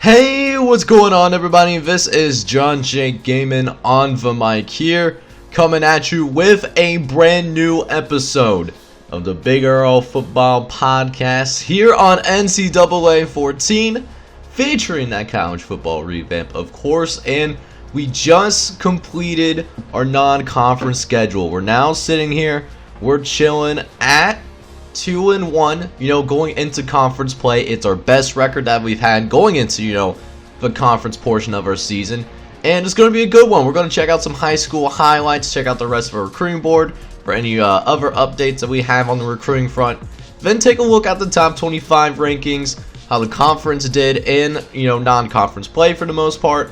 Hey, what's going on, everybody? This is John J. Gaming on the mic here, coming at you with a brand new episode of the Big Earl Football Podcast here on NCAA 14, featuring that college football revamp, of course. And we just completed our non-conference schedule. We're now sitting here, we're chilling at 2-1, going into conference play. It's our best record that we've had going into, the conference portion of our season. And it's going to be a good one. We're going to check out some high school highlights, check out the rest of our recruiting board for any other updates that we have on the recruiting front. Then take a look at the top 25 rankings, how the conference did in, non-conference play for the most part,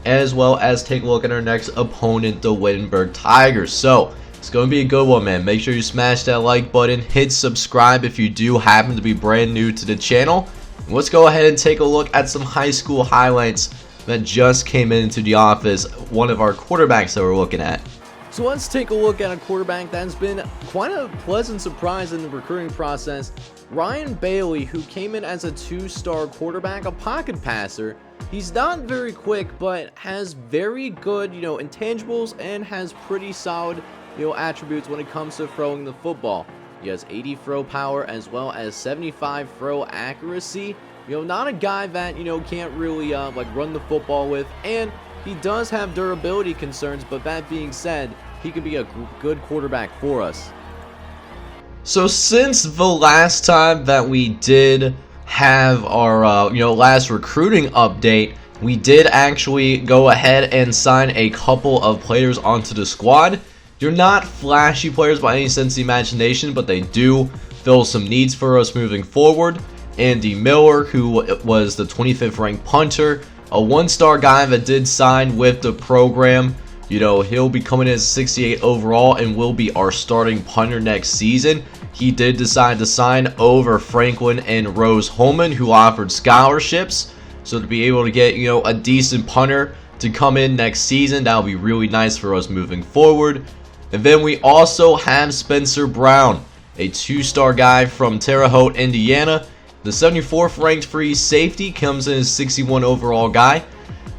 as well as take a look at our next opponent, the Wittenberg Tigers. So, it's going to be a good one, man. Make sure you smash that like button. Hit subscribe if you do happen to be brand new to the channel. And let's go ahead and take a look at some high school highlights that just came into the office. One of our quarterbacks that we're looking at. So let's take a look at a quarterback that's been quite a pleasant surprise in the recruiting process. Ryan Bailey, who came in as a 2-star quarterback, a pocket passer. He's not very quick, but has very good, intangibles and has pretty solid attributes when it comes to throwing the football. He has 80 throw power as well as 75 throw accuracy. Not a guy that, can't really run the football with, and he does have durability concerns, but that being said, he could be a good quarterback for us. So since the last time that we did have our last recruiting update, we did actually go ahead and sign a couple of players onto the squad. They're not flashy players by any sense of the imagination, but they do fill some needs for us moving forward. Andy Miller, who was the 25th ranked punter, a 1-star guy that did sign with the program. He'll be coming in as 68 overall and will be our starting punter next season. He did decide to sign over Franklin and Rose Holman, who offered scholarships. So to be able to get, a decent punter to come in next season, that'll be really nice for us moving forward. And then we also have Spencer Brown, a 2-star guy from Terre Haute, Indiana. The 74th ranked free safety, comes in as 61 overall guy.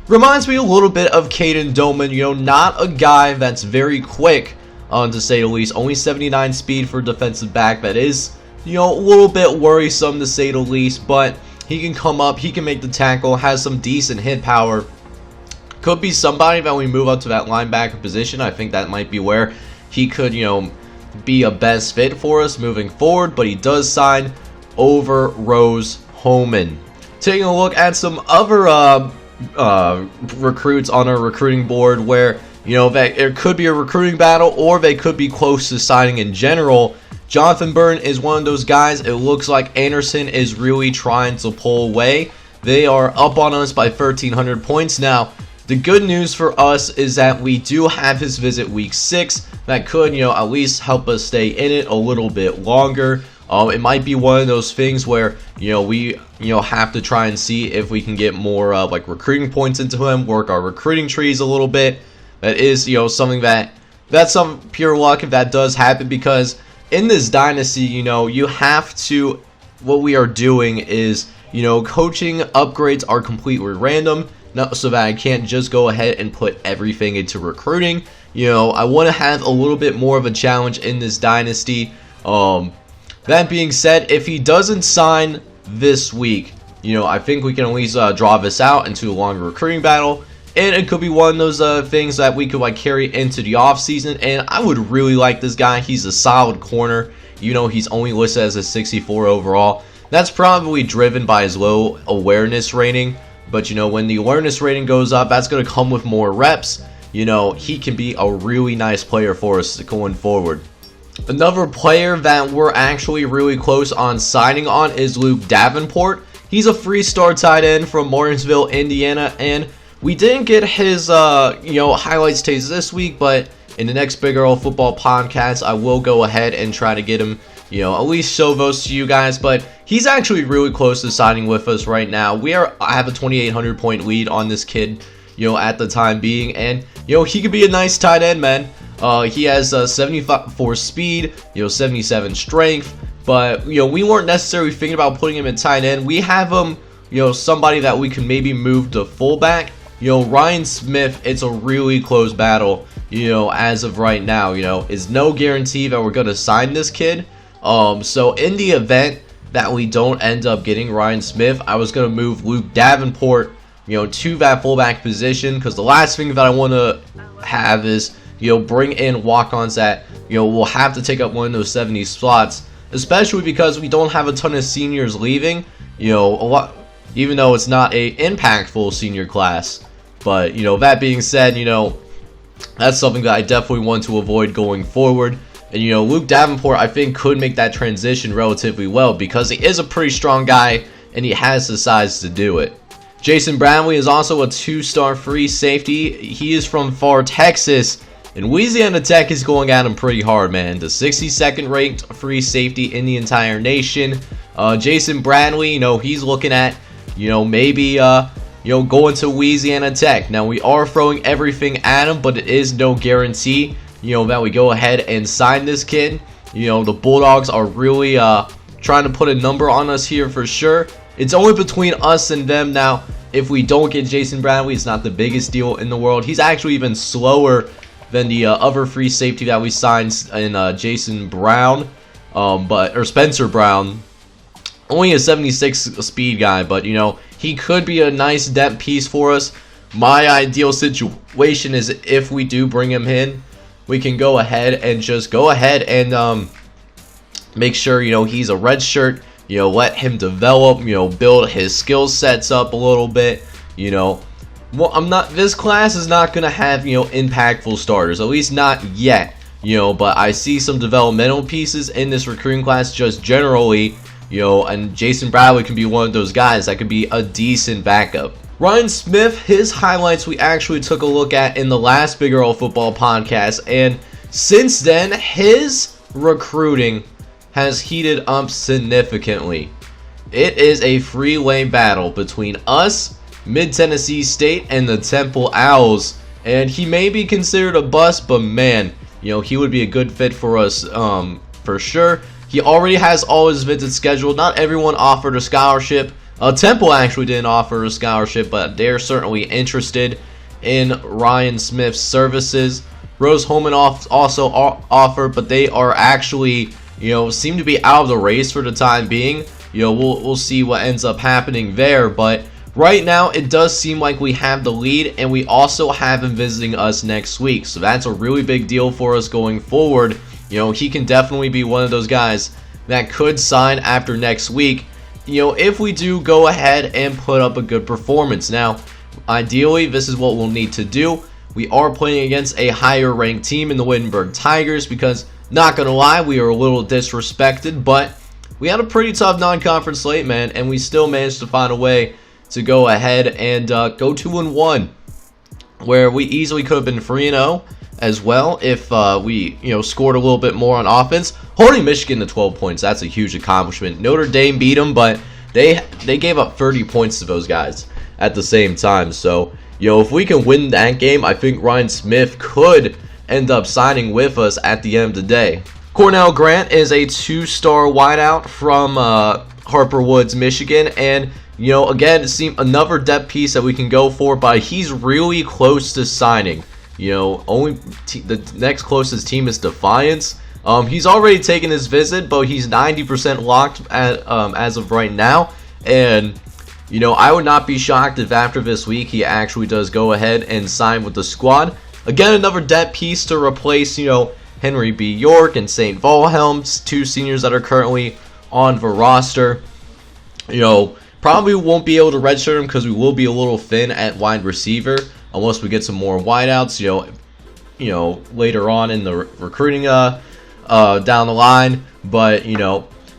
Reminds me a little bit of Caden Doman, not a guy that's very quick, to say the least. Only 79 speed for defensive back. That is, a little bit worrisome to say the least, but he can come up, he can make the tackle, has some decent hit power. Could be somebody that we move up to that linebacker position. I think that might be where he could, be a best fit for us moving forward. But he does sign over Rose Holman. Taking a look at some other recruits on our recruiting board where, there could be a recruiting battle or they could be close to signing in general. Jonathan Byrne is one of those guys. It looks like Anderson is really trying to pull away. They are up on us by 1,300 points now. The good news for us is that we do have his visit week 6 that could, at least help us stay in it a little bit longer. It might be one of those things where, we, have to try and see if we can get more, recruiting points into him, work our recruiting trees a little bit. That is, something that's some pure luck if that does happen, because in this dynasty, you have to, what we are doing is, coaching upgrades are completely random. So that I can't just go ahead and put everything into recruiting. I want to have a little bit more of a challenge in this dynasty. That being said, if he doesn't sign this week, I think we can at least draw this out into a longer recruiting battle. And it could be one of those things that we could carry into the offseason. And I would really like this guy. He's a solid corner. He's only listed as a 64 overall. That's probably driven by his low awareness rating. But, when the awareness rating goes up, that's going to come with more reps. He can be a really nice player for us going forward. Another player that we're actually really close on signing on is Luke Davenport. He's a 3-star tight end from Martinsville, Indiana. And we didn't get his, highlights tapes this week. But in the next Big Earl Football Podcast, I will go ahead and try to get him, at least show those to you guys. But he's actually really close to signing with us right now. I have a 2,800 point lead on this kid, at the time being. And, he could be a nice tight end, man. He has 74 speed, 77 strength. But, we weren't necessarily thinking about putting him in tight end. We have him somebody that we can maybe move to fullback, Ryan Smith, it's a really close battle, as of right now, is no guarantee that we're going to sign this kid. So in the event that we don't end up getting Ryan Smith, I was going to move Luke Davenport, to that fullback position, because the last thing that I want to have is, bring in walk-ons that, will have to take up one of those 70 slots, especially because we don't have a ton of seniors leaving, a lot, even though it's not a impactful senior class. But, that being said, that's something that I definitely want to avoid going forward. And, Luke Davenport, I think, could make that transition relatively well because he is a pretty strong guy and he has the size to do it. Jason Bradley is also a 2-star free safety. He is from far Texas, and Louisiana Tech is going at him pretty hard, man. The 62nd ranked free safety in the entire nation. Jason Bradley, he's looking at, maybe, going to Louisiana Tech. Now, we are throwing everything at him, but it is no guarantee, that we go ahead and sign this kid. The Bulldogs are really trying to put a number on us here for sure. It's only between us and them now. If we don't get Jason Bradley, it's not the biggest deal in the world. He's actually even slower than the other free safety that we signed in Jason Brown, or Spencer Brown. Only a 76 speed guy, but he could be a nice depth piece for us. My ideal situation is if we do bring him in, we can go ahead and make sure he's a red shirt. Let him develop, build his skill sets up a little bit, well, this class is not going to have, impactful starters, at least not yet, but I see some developmental pieces in this recruiting class just generally, and Jason Bradley can be one of those guys that could be a decent backup. Ryan Smith, his highlights we actually took a look at in the last Big Earl Football podcast, and since then, his recruiting has heated up significantly. It is a three-way battle between us, Mid-Tennessee State, and the Temple Owls, and he may be considered a bust, but man, he would be a good fit for us for sure. He already has all his visits scheduled. Not everyone offered a scholarship. Temple actually didn't offer a scholarship, but they're certainly interested in Ryan Smith's services. Rose Holman also offered, but they are actually, seem to be out of the race for the time being. We'll see what ends up happening there, but right now it does seem like we have the lead, and we also have him visiting us next week, so that's a really big deal for us going forward. He can definitely be one of those guys that could sign after next week, if we do go ahead and put up a good performance. Now, ideally, this is what we'll need to do. We are playing against a higher ranked team in the Wittenberg Tigers because, not gonna lie, we are a little disrespected, but we had a pretty tough non-conference slate, man, and we still managed to find a way to go ahead and go 2-1, where we easily could have been 3-0 as well if we scored a little bit more on offense. Holding Michigan to 12 points, that's a huge accomplishment. Notre Dame beat them, but they gave up 30 points to those guys at the same time. So if we can win that game, I think Ryan Smith could end up signing with us at the end of the day. Cornell Grant is a 2-star wideout from Harper Woods, Michigan, and again, it seems another depth piece that we can go for, but he's really close to signing. Only the next closest team is Defiance. He's already taken his visit, but he's 90% locked as of right now, and I would not be shocked if after this week he actually does go ahead and sign with the squad. Again, another depth piece to replace Henry B. York and St. Wilhelm, two seniors that are currently on the roster. Probably won't be able to redshirt him because we will be a little thin at wide receiver unless we get some more wideouts, later on in the recruiting down the line. But,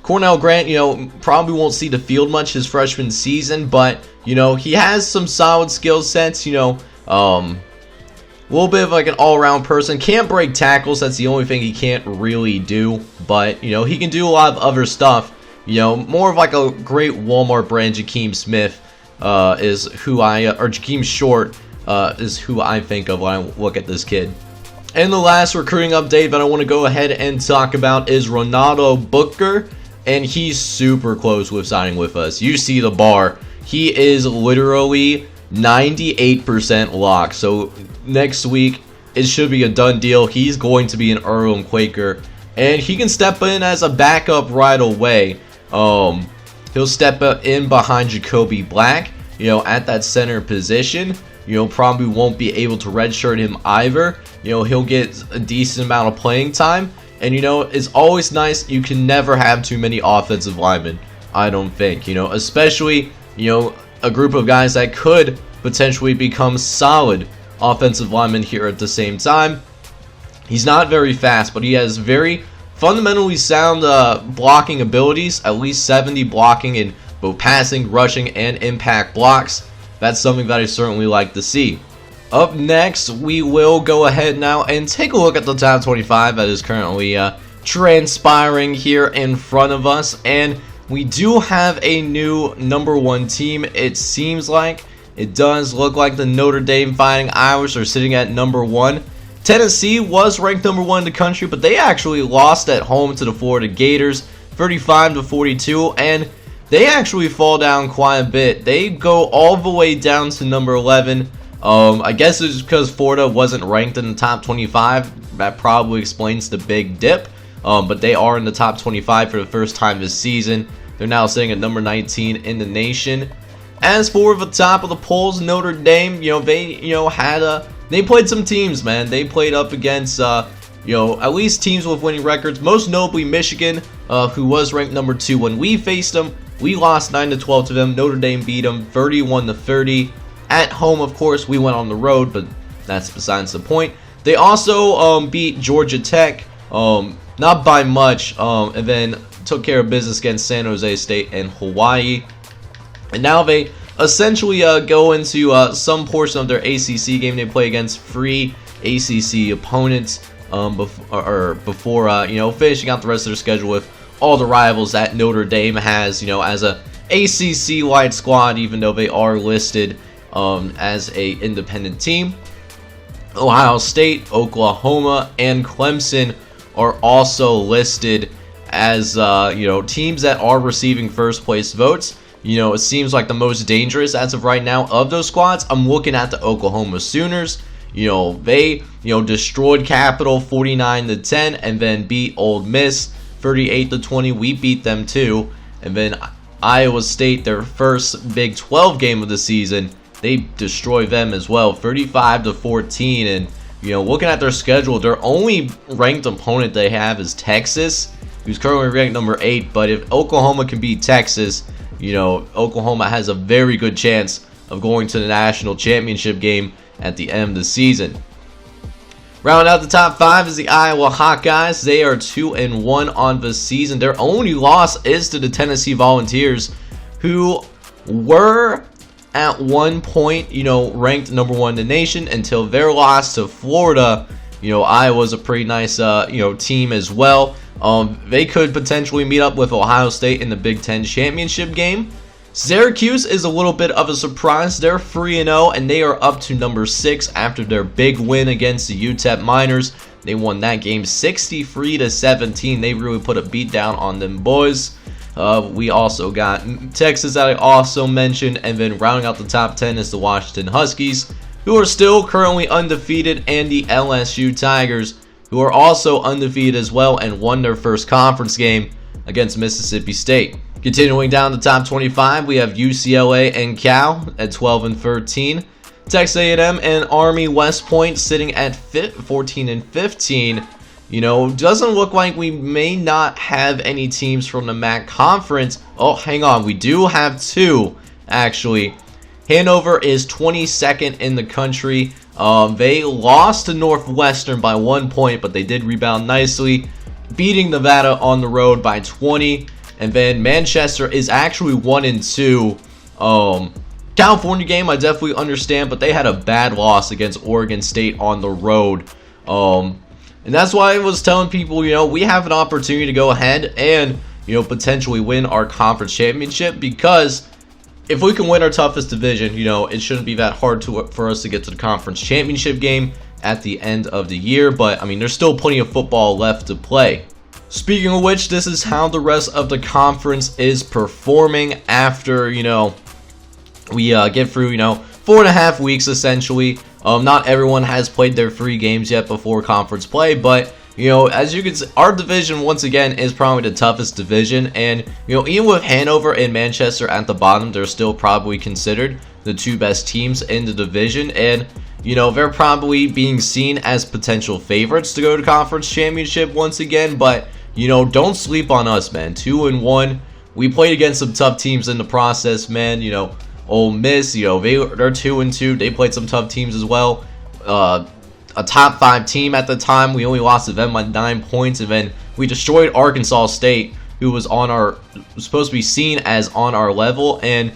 Cornell Grant, probably won't see the field much his freshman season, but, he has some solid skill sets, a little bit of like an all-around person. Can't break tackles, that's the only thing he can't really do, but, he can do a lot of other stuff. More of like a great Walmart brand Jakeem Smith is who or Jakeem Short is who I think of when I look at this kid. And the last recruiting update that I want to go ahead and talk about is Ronaldo Booker, and he's super close with signing with us. You see the bar, he is literally 98% locked. So next week, it should be a done deal. He's going to be an Earlham Quaker, and he can step in as a backup right away. He'll step in behind Jacoby Black, at that center position. Probably won't be able to redshirt him either. He'll get a decent amount of playing time. And, it's always nice. You can never have too many offensive linemen, I don't think. Especially, a group of guys that could potentially become solid offensive linemen here at the same time. He's not very fast, but he has very fundamentally sound blocking abilities. At least 70 blocking in both passing, rushing, and impact blocks. That's something that I certainly like to see. Up next, we will go ahead now and take a look at the top 25 that is currently transpiring here in front of us. And we do have a new #1 team. It seems like it does look like the Notre Dame Fighting Irish are sitting at #1. Tennessee was ranked #1 in the country, but they actually lost at home to the Florida Gators, 35-42, and they actually fall down quite a bit. They go all the way down to number 11. I guess it's because Florida wasn't ranked in the top 25. That probably explains the big dip. But they are in the top 25 for the first time this season. They're now sitting at number 19 in the nation. As for the top of the polls, Notre Dame, they played some teams, man. They played up against, at least teams with winning records. Most notably Michigan, who was ranked number 2 when we faced them. We lost 9-12 to them. Notre Dame beat them 31-30. At home, of course, we went on the road, but that's besides the point. They also beat Georgia Tech, not by much, and then took care of business against San Jose State and Hawaii. And now they essentially go into some portion of their ACC game. They play against free ACC opponents before finishing out the rest of their schedule with all the rivals that Notre Dame has, as a ACC-wide squad, even though they are listed as a independent team. Ohio State, Oklahoma, and Clemson are also listed as teams that are receiving first place votes. It seems like the most dangerous as of right now of those squads. I'm looking at the Oklahoma Sooners. They destroyed Capital 49-10 and then beat Ole Miss 38-20. We beat them too. And then Iowa State, their first Big 12 game of the season, they destroy them as well, 35-14. And looking at their schedule, their only ranked opponent they have is Texas, who's currently ranked number 8. But if Oklahoma can beat Texas, Oklahoma has a very good chance of going to the national championship game at the end of the season. Rounding out the top 5 is the Iowa Hawkeyes. They are 2-1 on the season. Their only loss is to the Tennessee Volunteers, who were at one point, ranked #1 in the nation until their loss to Florida. Iowa's a pretty nice, team as well. They could potentially meet up with Ohio State in the Big Ten championship game. Syracuse is a little bit of a surprise. They're 3-0 and they are up to number 6 after their big win against the UTEP Miners. They won that game 63-17. They really put a beat down on them boys. We also got Texas that I also mentioned, and then rounding out the top 10 is the Washington Huskies, who are still currently undefeated, and the LSU Tigers, who are also undefeated as well and won their first conference game against Mississippi State. Continuing down the top 25, we have UCLA and Cal at 12-13. Texas A&M and Army West Point sitting at 14-15. Doesn't look like we may not have any teams from the MAC conference. Oh, hang on. We do have 2, actually. Hanover is 22nd in the country. They lost to Northwestern by 1 point, but they did rebound nicely, beating Nevada on the road by 20. And then Manchester is actually 1-2. California game, I definitely understand, but they had a bad loss against Oregon State on the road. And that's why I was telling people, we have an opportunity to go ahead and, potentially win our conference championship, because if we can win our toughest division, it shouldn't be that hard for us to get to the conference championship game at the end of the year. But, there's still plenty of football left to play. Speaking of which, this is how the rest of the conference is performing after, we get through, 4.5 weeks essentially. Not everyone has played their 3 games yet before conference play, but as you can see, our division once again is probably the toughest division, and even with Hanover and Manchester at the bottom, they're still probably considered the 2 best teams in the division, and they're probably being seen as potential favorites to go to conference championship once again. But don't sleep on us, man. 2-1. We played against some tough teams in the process, man. Ole Miss, they're 2-2. They played some tough teams as well. A top 5 team at the time. We only lost to them by 9 points, and then we destroyed Arkansas State, who was supposed to be seen as on our level. And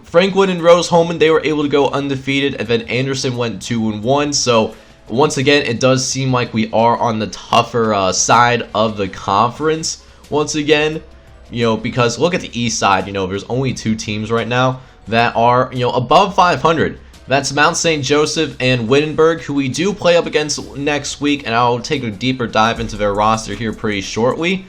Franklin and Rose-Hulman, they were able to go undefeated, and then Anderson went 2-1. So once again, it does seem like we are on the tougher side of the conference once again. Because look at the east side. There's only 2 teams right now that are above 500. That's Mount St. Joseph and Wittenberg, who we do play up against next week, and I'll take a deeper dive into their roster here pretty shortly.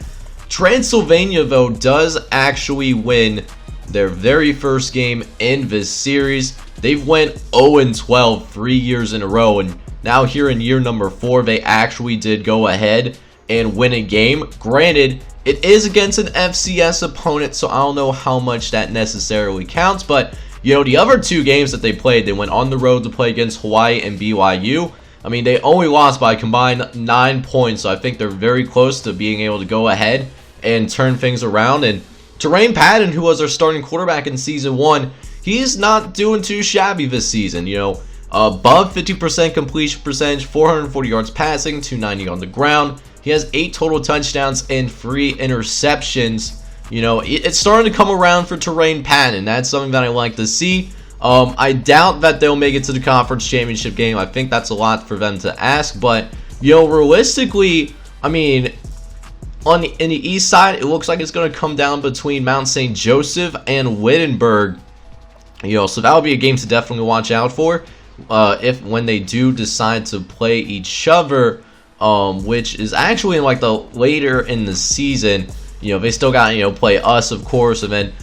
Transylvania, though, does actually win their very first game in this series. They've went 0-12 3 years in a row, and now here in year number 4, they actually did go ahead and win a game. Granted, it is against an FCS opponent, so I don't know how much that necessarily counts, but the other 2 games that they played, they went on the road to play against Hawaii and BYU. I mean, they only lost by a combined 9 points, so I think they're very close to being able to go ahead and turn things around. And Terrain Patton, who was our starting quarterback in season 1, he's not doing too shabby this season. Above 50% completion percentage, 440 yards passing, 290 on the ground. He has 8 total touchdowns and 3 interceptions. It's starting to come around for Terrain Patton. That's something that I like to see. I doubt that they'll make it to the conference championship game. I think that's a lot for them to ask. But, realistically, I mean, in the east side, it looks like it's going to come down between Mount St. Joseph and Wittenberg. So that would be a game to definitely watch out for when they do decide to play each other, which is actually in the later in the season. They still got play us, of course, and then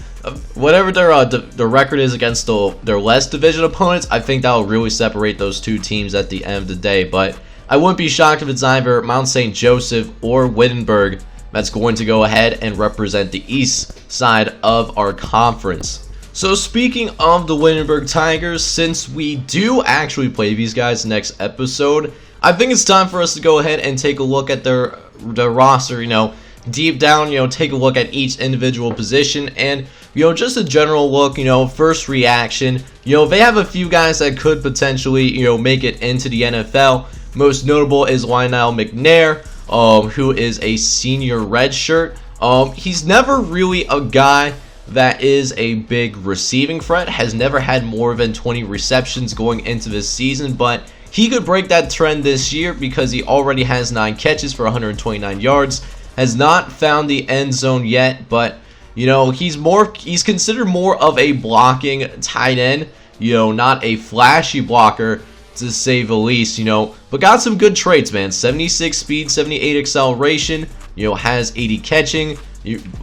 whatever their record is against their less division opponents, I think that will really separate those 2 teams at the end of the day. But I wouldn't be shocked if it's either Mount St. Joseph or Wittenberg that's going to go ahead and represent the east side of our conference. So speaking of the Wittenberg Tigers, since we do actually play these guys next episode, I think it's time for us to go ahead and take a look at their roster, deep down, take a look at each individual position, and just a general look, first reaction. They have a few guys that could potentially make it into the NFL. Most notable is Lionel McNair, who is a senior redshirt. He's never really a guy that is a big receiving threat, has never had more than 20 receptions going into this season, but he could break that trend this year because he already has 9 catches for 129 yards. Has not found the end zone yet, but he's considered more of a blocking tight end, not a flashy blocker to say the least, but got some good traits, man. 76 speed, 78 acceleration, has 80 catching,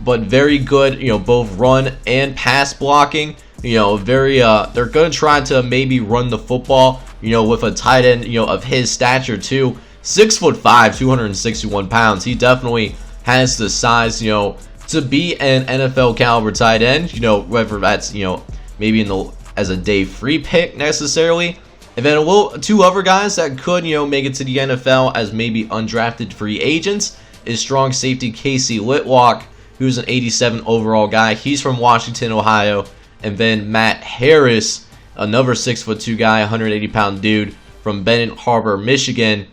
but very good, both run and pass blocking. They're going to try to maybe run the football, with a tight end, of his stature too. 6'5", 261 pounds. He definitely has the size, to be an NFL caliber tight end. Whether that's maybe as a day 3 pick necessarily. And then 2 other guys that could make it to the NFL as maybe undrafted free agents is strong safety Casey Litwalk, who's an 87 overall guy. He's from Washington, Ohio. And then Matt Harris, another 6'2" guy, 180-pound dude from Bennett Harbor, Michigan.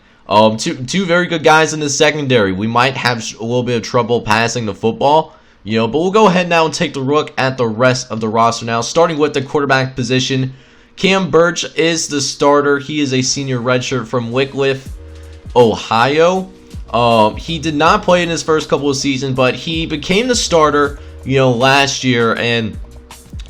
Two very good guys in the secondary. We might have a little bit of trouble passing the football, but we'll go ahead now and take a look at the rest of the roster now, starting with the quarterback position. Cam Birch is the starter. He is a senior redshirt from Wycliffe, Ohio. He did not play in his first couple of seasons, but he became the starter, last year, and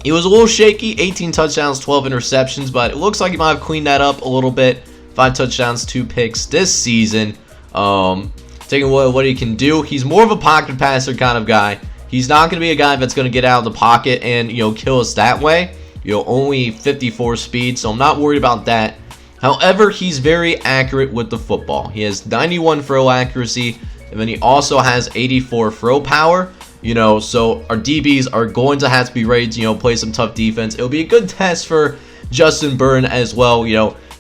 he was a little shaky. 18 touchdowns, 12 interceptions, but it looks like he might have cleaned that up a little bit. 5 touchdowns, 2 picks this season. Taking what he can do. He's more of a pocket passer kind of guy. He's not going to be a guy that's going to get out of the pocket and, kill us that way. only 54 speed, so I'm not worried about that. However, he's very accurate with the football. He has 91 throw accuracy, and then he also has 84 throw power. So our DBs are going to have to be ready to, play some tough defense. It'll be a good test for Justin Byrne as well,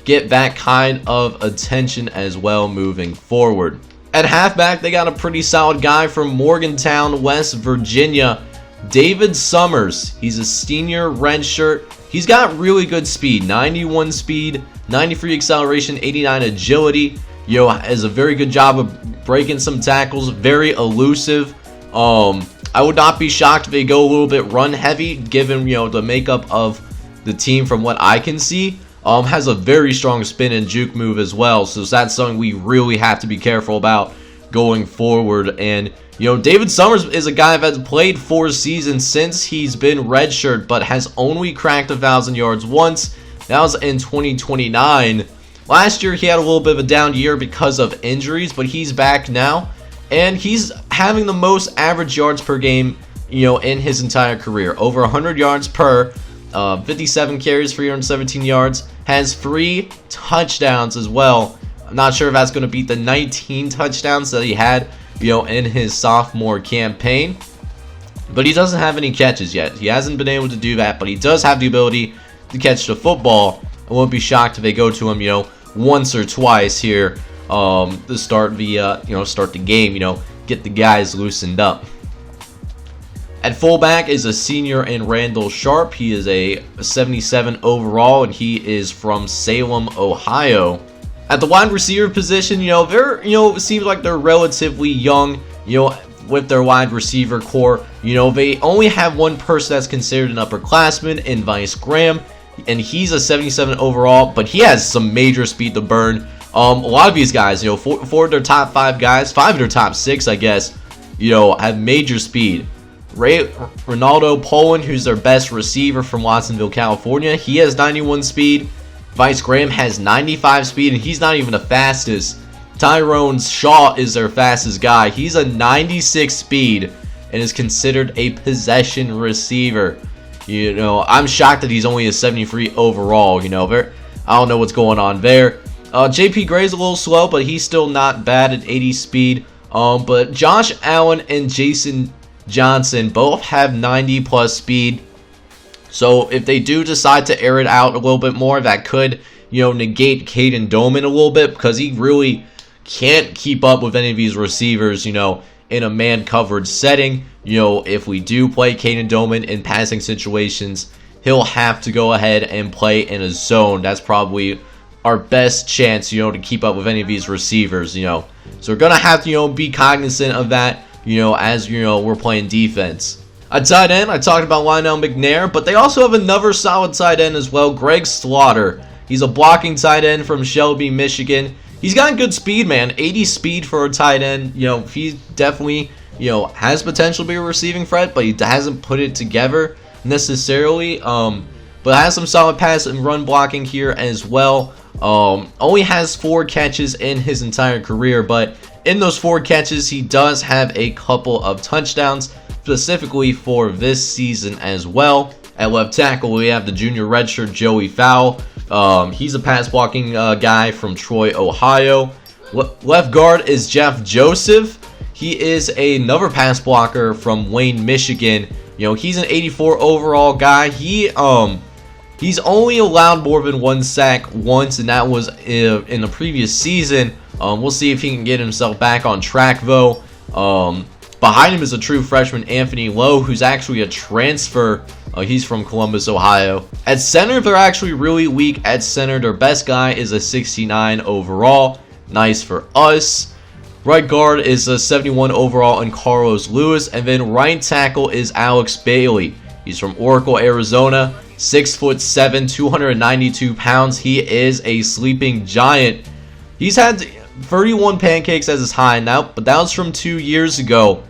get that kind of attention as well moving forward. At halfback, they got a pretty solid guy from Morgantown, West Virginia, David Summers. He's a senior redshirt. He's got really good speed, 91 speed, 93 acceleration, 89 agility. Has a very good job of breaking some tackles, very elusive. I would not be shocked if they go a little bit run heavy, given, the makeup of the team from what I can see. Has a very strong spin and juke move as well, so that's something we really have to be careful about going forward. And, David Summers is a guy that's played 4 seasons since he's been redshirt, but has only cracked 1,000 yards once. That was in 2029. Last year, he had a little bit of a down year because of injuries, but he's back now. And he's having the most average yards per game, in his entire career. Over 100 yards per, 57 carries, 317 yards. Has 3 touchdowns as well. I'm not sure if that's going to beat the 19 touchdowns that he had, in his sophomore campaign. But he doesn't have any catches yet. He hasn't been able to do that, but he does have the ability to catch the football. I won't be shocked if they go to him, once or twice here. To start the game, get the guys loosened up. At fullback is a senior in Randall Sharp. He is a 77 overall, and he is from Salem, Ohio. At the wide receiver position, it seems like they're relatively young, with their wide receiver core. They only have one person that's considered an upperclassman in Vice Graham, and he's a 77 overall, but he has some major speed to burn. A lot of these guys, 4 of their top 5 guys, 5 of their top 6, I guess, have major speed. Ronaldo Poland, who's their best receiver from Watsonville, California, he has 91 speed. Vice Graham has 95 speed, and he's not even the fastest. Tyrone Shaw is their fastest guy. He's a 96 speed and is considered a possession receiver. I'm shocked that he's only a 73 overall. I don't know what's going on there. JP Gray's a little slow, but he's still not bad at 80 speed. But Josh Allen and Jason Johnson both have 90 plus speed. So if they do decide to air it out a little bit more, that could, negate Caden Doman a little bit, because he really can't keep up with any of these receivers, in a man coverage setting. If we do play Caden Doman in passing situations, he'll have to go ahead and play in a zone. That's probably our best chance, to keep up with any of these receivers, So we're going to have to, be cognizant of that, as, we're playing defense. At tight end, I talked about Lionel McNair, but they also have another solid tight end as well, Greg Slaughter. He's a blocking tight end from Shelby, Michigan. He's got good speed, man. 80 speed for a tight end. He definitely, has potential to be a receiving threat, but he hasn't put it together necessarily. But has some solid pass and run blocking here as well. Only has 4 catches in his entire career, but in those 4 catches, he does have a couple of touchdowns, specifically for this season as well. At left tackle, we have the junior redshirt Joey Fowl. He's a pass blocking guy from Troy, Ohio. Left guard is Jeff Joseph. He is another pass blocker from Wayne, Michigan. He's an 84 overall guy. He's only allowed more than 1 sack once, and that was in the previous season. We'll see if he can get himself back on track, though. Behind him is a true freshman, Anthony Lowe, who's actually a transfer. He's from Columbus, Ohio. At center, they're actually really weak at center. Their best guy is a 69 overall. Nice for us. Right guard is a 71 overall and Carlos Lewis. And then right tackle is Alex Bailey. He's from Oracle, Arizona. 6'7", 292 pounds. He is a sleeping giant. He's had 31 pancakes as his high now, but that was from 2 years ago.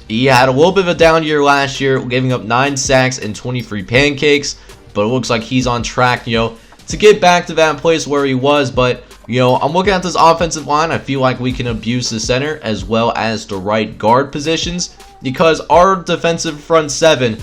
He had a little bit of a down year last year, giving up 9 sacks and 23 pancakes, but it looks like he's on track, to get back to that place where he was. But, I'm looking at this offensive line. I feel like we can abuse the center as well as the right guard positions, because our defensive front 7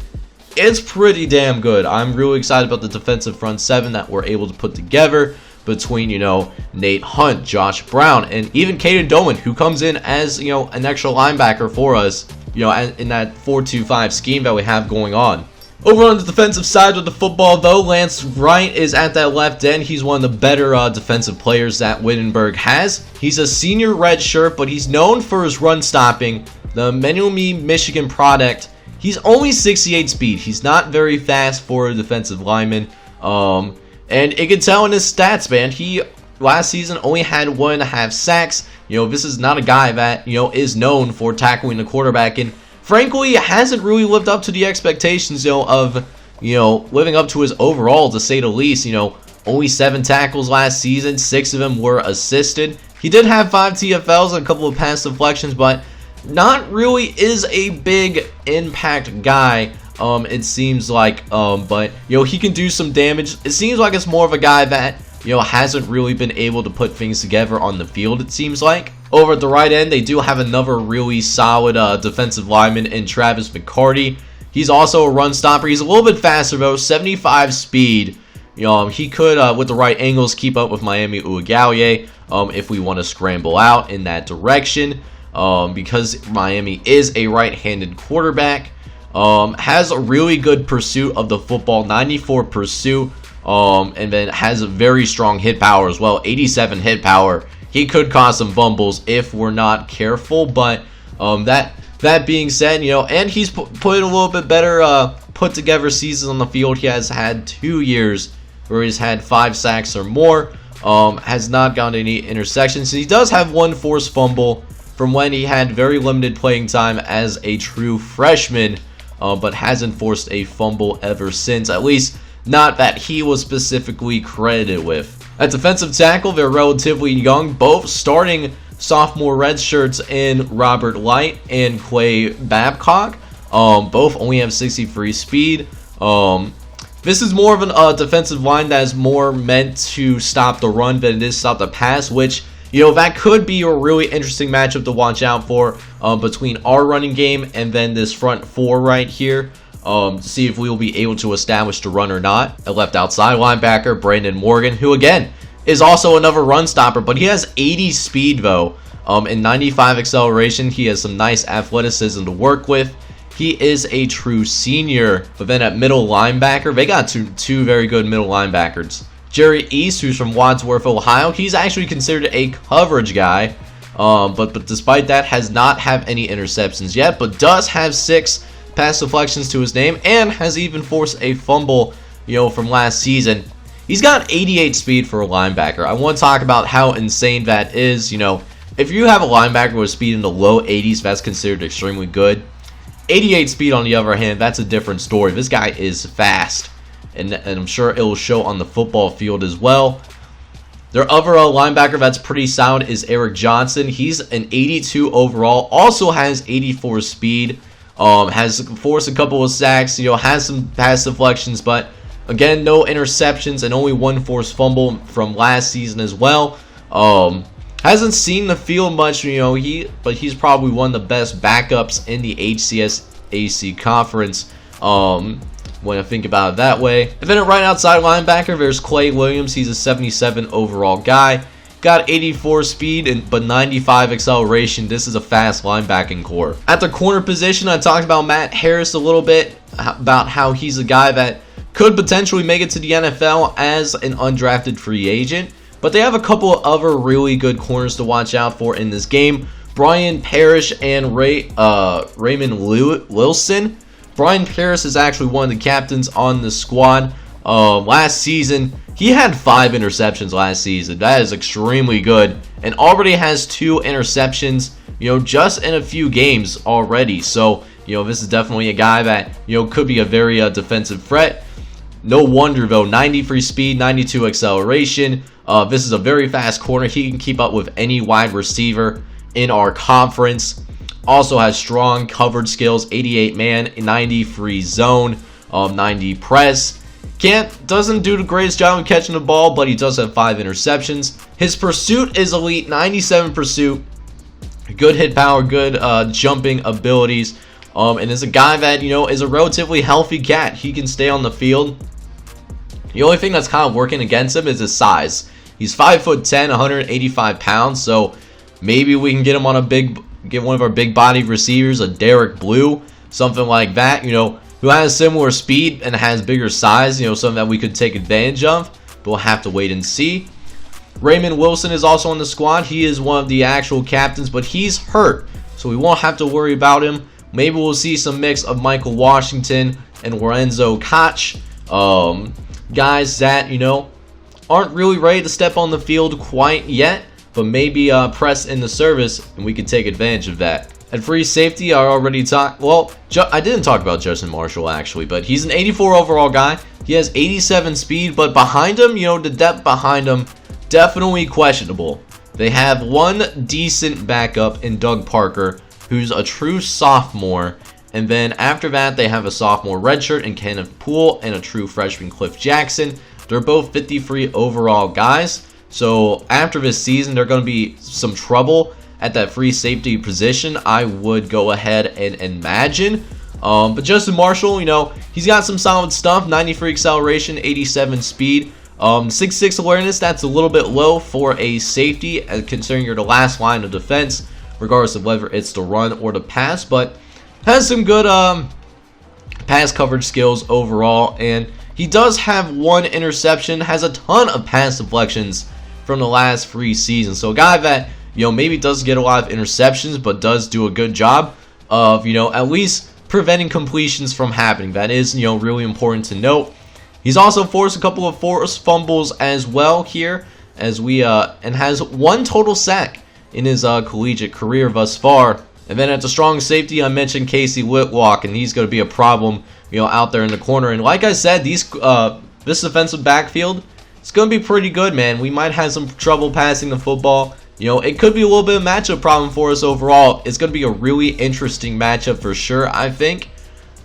it's pretty damn good. I'm really excited about the defensive front seven that we're able to put together between, you know, Nate Hunt, Josh Brown, and even Caden Doman, who comes in as, you know, an extra linebacker for us, you know, in that 4-2-5 scheme that we have going on. Over on the defensive side of the football, though, Lance Wright is at that left end. He's one of the better defensive players that Wittenberg has. He's a senior red shirt, but he's known for his run stopping. The Menumi, Michigan product. He's only 68 speed. He's not very fast for a defensive lineman. And it can tell in his stats, man. He, last season, only had 1.5 sacks. You know, this is not a guy that, you know, is known for tackling the quarterback. And frankly, hasn't really lived up to the expectations, you know, of, you know, living up to his overall, to say the least. You know, only 7 tackles last season. 6 of them were assisted. He did have 5 TFLs and a couple of pass deflections, but not really is a big impact guy. It seems like, but, you know, he can do some damage. It seems like it's more of a guy that, you know, hasn't really been able to put things together on the field, it seems like. Over at the right end, they do have another really solid defensive lineman in Travis Mccarty. He's also a run stopper. He's a little bit faster, though, 75 speed. You know, he could, with the right angles, keep up with Miami Uigallie if we want to scramble out in that direction, because Miami is a right-handed quarterback. Has a really good pursuit of the football, 94 pursuit, and then has a very strong hit power as well, 87 hit power. He could cause some fumbles if we're not careful, but that being said, you know, and he's put a little bit better put together seasons on the field. He has had 2 years where he's had 5 sacks or more, has not gotten any interceptions. He does have 1 forced fumble from when he had very limited playing time as a true freshman, but hasn't forced a fumble ever since, at least not that he was specifically credited with. At defensive tackle, they're relatively young, both starting sophomore red shirts in Robert Light and Quay Babcock. Both only have 63 speed. This is more of a defensive line that is more meant to stop the run than it is stop the pass, which, you know, that could be a really interesting matchup to watch out for between our running game and then this front 4 right here. To see if we will be able to establish the run or not. A left outside linebacker, Brandon Morgan, who again is also another run stopper, but he has 80 speed though, and 95 acceleration. He has some nice athleticism to work with. He is a true senior. But then at middle linebacker, they got two very good middle linebackers. Jerry East, who's from Wadsworth, Ohio. He's actually considered a coverage guy, but despite that, has not have any interceptions yet, but does have 6 pass deflections to his name, and has even forced a fumble, you know, from last season. He's got 88 speed for a linebacker. I want to talk about how insane that is. You know, if you have a linebacker with speed in the low 80s, that's considered extremely good. 88 speed, on the other hand, that's a different story. This guy is fast, and I'm sure it will show on the football field as well. Their other linebacker that's pretty solid is Eric Johnson. He's an 82 overall, also has 84 speed. Has forced a couple of sacks, you know, has some pass deflections, but again, no interceptions and only 1 forced fumble from last season as well. Hasn't seen the field much, you know, but he's probably one of the best backups in the ACSA conference, when I think about it that way. And then at right outside linebacker, there's Clay Williams. He's a 77 overall guy. Got 84 speed, but 95 acceleration. This is a fast linebacking core. At the corner position, I talked about Matt Harris a little bit, about how he's a guy that could potentially make it to the NFL as an undrafted free agent. But they have a couple of other really good corners to watch out for in this game. Brian Parrish and Raymond Wilson. Brian Parrish is actually one of the captains on the squad. Last season, he had 5 interceptions last season. That is extremely good, and already has 2 interceptions, you know, just in a few games already. So, you know, this is definitely a guy that, you know, could be a very defensive threat. No wonder though, 93 speed, 92 acceleration. This is a very fast corner. He can keep up with any wide receiver in our conference. Also has strong coverage skills, 88 man, 90 free zone, 90 press. Doesn't do the greatest job of catching the ball, but he does have 5 interceptions. His pursuit is elite, 97 pursuit. Good hit power, good jumping abilities. And is a guy that, you know, is a relatively healthy cat. He can stay on the field. The only thing that's kind of working against him is his size. He's 5'10", 185 pounds, so maybe we can get him on get one of our big bodied receivers, a Derek Blue, something like that, you know, who has similar speed and has bigger size, you know, something that we could take advantage of, but we'll have to wait and see. Raymond Wilson is also on the squad. He is one of the actual captains, but he's hurt, so we won't have to worry about him. Maybe we'll see some mix of Michael Washington and Lorenzo Koch, guys that, you know, aren't really ready to step on the field quite yet, but maybe press in the service, and we can take advantage of that. At free safety, I already talked, well, I didn't talk about Justin Marshall actually, but he's an 84 overall guy. He has 87 speed, but behind him, you know, the depth behind him, definitely questionable. They have one decent backup in Doug Parker, who's a true sophomore, and then after that they have a sophomore redshirt in Kenneth Poole and a true freshman Cliff Jackson. They're both 53 overall guys, so after this season they're going to be some trouble at that free safety position, I would go ahead and imagine. But Justin Marshall, you know, he's got some solid stuff. 93 acceleration, 87 speed, 6'6 awareness. That's a little bit low for a safety, considering you're the last line of defense, regardless of whether it's the run or the pass, but has some good pass coverage skills overall, and he does have one interception, has a ton of pass deflections from the last 3 seasons. So a guy that, you know, maybe doesn't get a lot of interceptions, but does do a good job of, you know, at least preventing completions from happening. That is, you know, really important to note. He's also forced a couple of forced fumbles as well here, as we and has 1 total sack in his collegiate career thus far. And then at the strong safety, I mentioned Casey Litwalk, and he's going to be a problem, you know, out there in the corner. And like I said, this defensive backfield, it's going to be pretty good, man. We might have some trouble passing the football. You know, it could be a little bit of matchup problem for us overall. It's going to be a really interesting matchup for sure, I think.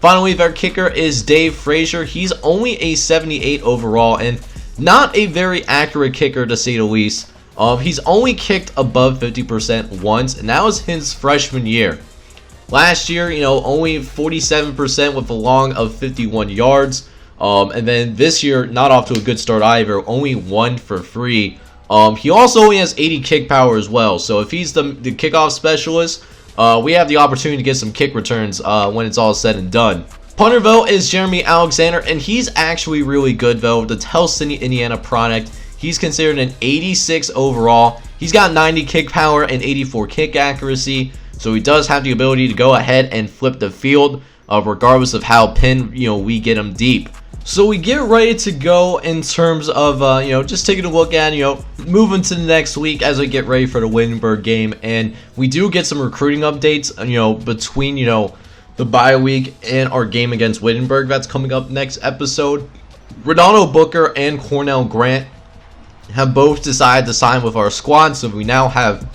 Finally, their kicker is Dave Frazier. He's only a 78 overall and not a very accurate kicker, to say the least. He's only kicked above 50% once, and that was his freshman year. Last year, you know, only 47% with a long of 51 yards. And then this year, not off to a good start either, only 1 for 3. He also only has 80 kick power as well, so if he's the kickoff specialist, we have the opportunity to get some kick returns when it's all said and done. Punter, though, is Jeremy Alexander, and he's actually really good, though. The Tell-City, Indiana product. He's considered an 86 overall. He's got 90 kick power and 84 kick accuracy, so he does have the ability to go ahead and flip the field, regardless of how pinned, you know, we get him deep. So we get ready to go in terms of, you know, just taking a look at, you know, moving to the next week as we get ready for the Wittenberg game. And we do get some recruiting updates, you know, between, you know, the bye week and our game against Wittenberg that's coming up next episode. Ronaldo Booker and Cornell Grant have both decided to sign with our squad, so we now have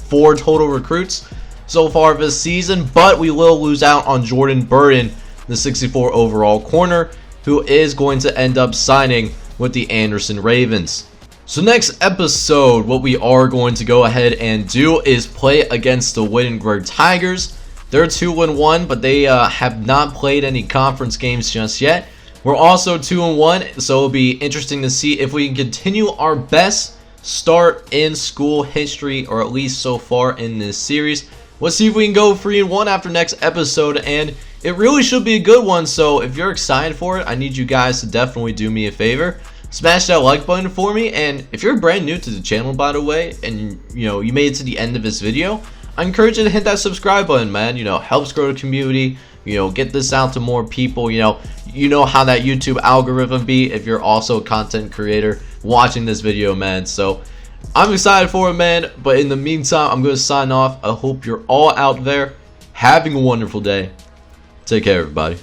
4 total recruits so far this season, but we will lose out on Jordan Burden, the 64 overall corner, who is going to end up signing with the Anderson Ravens. So next episode, what we are going to go ahead and do is play against the Wittenberg Tigers. They're 2-1, but they have not played any conference games just yet. We're also 2-1, so it'll be interesting to see if we can continue our best start in school history, or at least so far in this series. Let's see if we can go 3-1 after next episode, and it really should be a good one. So if you're excited for it, I need you guys to definitely do me a favor. Smash that like button for me, and if you're brand new to the channel, by the way, and you know you made it to the end of this video, I encourage you to hit that subscribe button, man. You know, helps grow the community. You know, get this out to more people. You know how that YouTube algorithm be if you're also a content creator watching this video, man. So I'm excited for it, man. But in the meantime, I'm going to sign off. I hope you're all out there having a wonderful day. Take care, everybody.